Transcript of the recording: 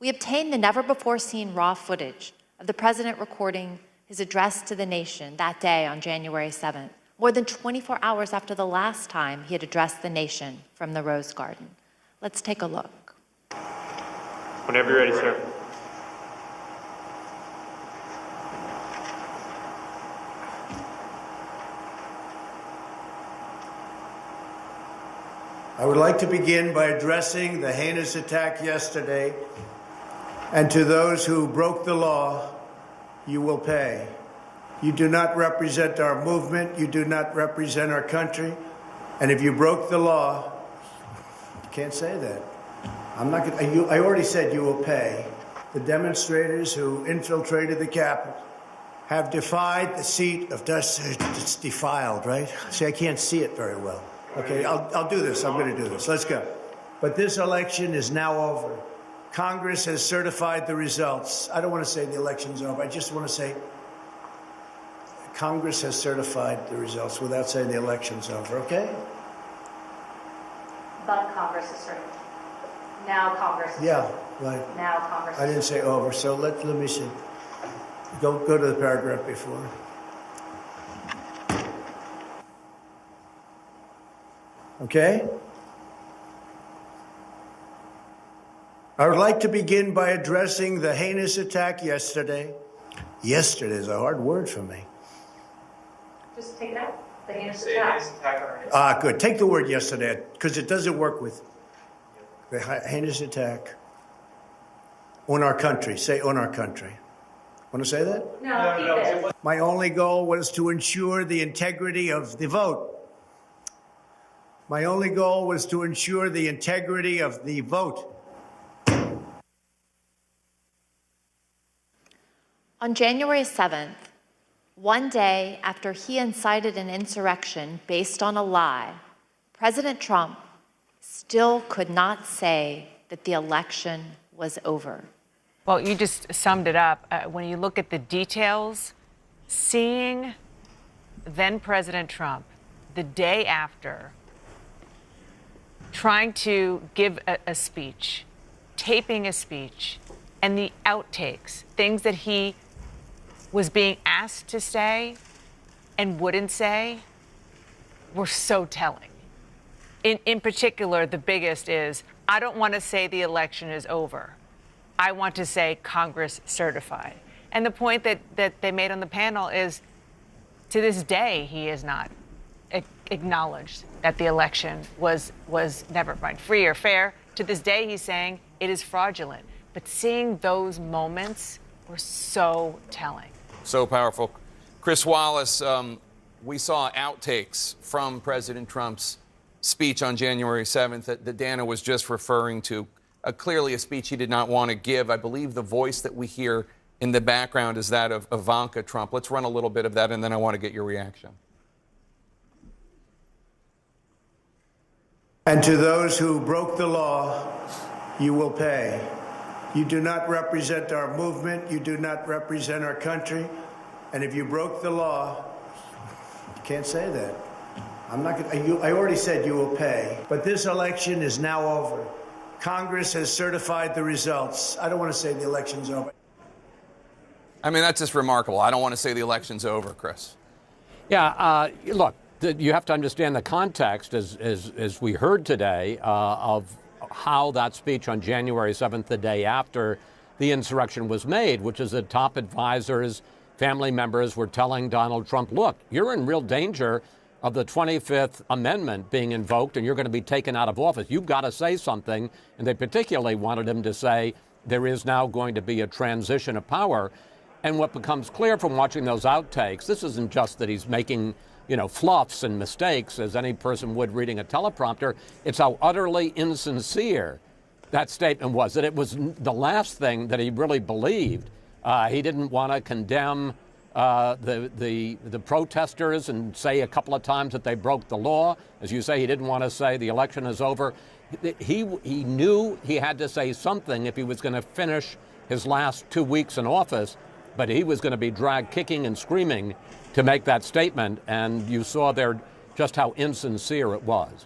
We obtained the never-before-seen raw footage of the president recording his address to the nation that day on January 7th, more than 24 hours after the last time he had addressed the nation from the Rose Garden. Let's take a look. Whenever you're ready, sir. I would like to begin by addressing the heinous attack yesterday. And to those who broke the law, you will pay. You do not represent our movement. You do not represent our country. And if you broke the law, you can't say that. I already said you will pay. The demonstrators who infiltrated the Capitol have defied the seat of justice. It's defiled, right? See, I can't see it very well. Okay, I'll do this. I'm going to do this. Let's go. But this election is now over. Congress has certified the results. I don't want to say the election's over. I just want to say Congress has certified the results without saying the election's over, okay? But Congress is certified. Now Congress is Yeah, right. Now Congress I didn't say over, so let me see. Go to the paragraph before. Okay? I would like to begin by addressing the heinous attack yesterday. Yesterday is a hard word for me. Just take it out. The heinous attack. Ah, good. Take the word yesterday, because it doesn't work with the heinous attack on our country. Say on our country. Want to say that? No, keep it. My only goal was to ensure the integrity of the vote. My only goal was to ensure the integrity of the vote. On January 7th, one day after he incited an insurrection based on a lie, President Trump still could not say that the election was over. Well, you just summed it up. When you look at the details, seeing then President Trump the day after trying to give a speech, taping a speech, and the outtakes, things that he was being asked to say and wouldn't say, were so telling. In particular, the biggest is, I don't want to say the election is over. I want to say Congress certified. And the point that they made on the panel is, to this day, he has not acknowledged that the election was never mind free or fair. To this day, he's saying it is fraudulent. But seeing those moments were so telling. So powerful. Chris Wallace, we saw outtakes from President Trump's speech on January 7th that Dana was just referring to. Clearly a speech he did not want to give. I believe the voice that we hear in the background is that of Ivanka Trump. Let's run a little bit of that, and then I want to get your reaction. And to those who broke the law, you will pay. You do not represent our movement. You do not represent our country. And if you broke the law, you can't say that. I already said you will pay. But this election is now over. Congress has certified the results. I don't want to say the election's over. I mean, that's just remarkable. I don't want to say the election's over, Chris. Yeah, look, you have to understand the context, as we heard today, of how that speech on January 7th, the day after the insurrection was made, which is that top advisors, family members were telling Donald Trump, look, you're in real danger of the 25th Amendment being invoked and you're going to be taken out of office. You've got to say something. And they particularly wanted him to say there is now going to be a transition of power. And what becomes clear from watching those outtakes, this isn't just that he's making fluffs and mistakes as any person would reading a teleprompter. It's how utterly insincere that statement was, that it was the last thing that he really believed. He didn't want to condemn the protesters and say a couple of times that they broke the law. As you say, he didn't want to say the election is over. He knew he had to say something if he was going to finish his last 2 weeks in office, but he was going to be dragged kicking and screaming to make that statement, and you saw there just how insincere it was.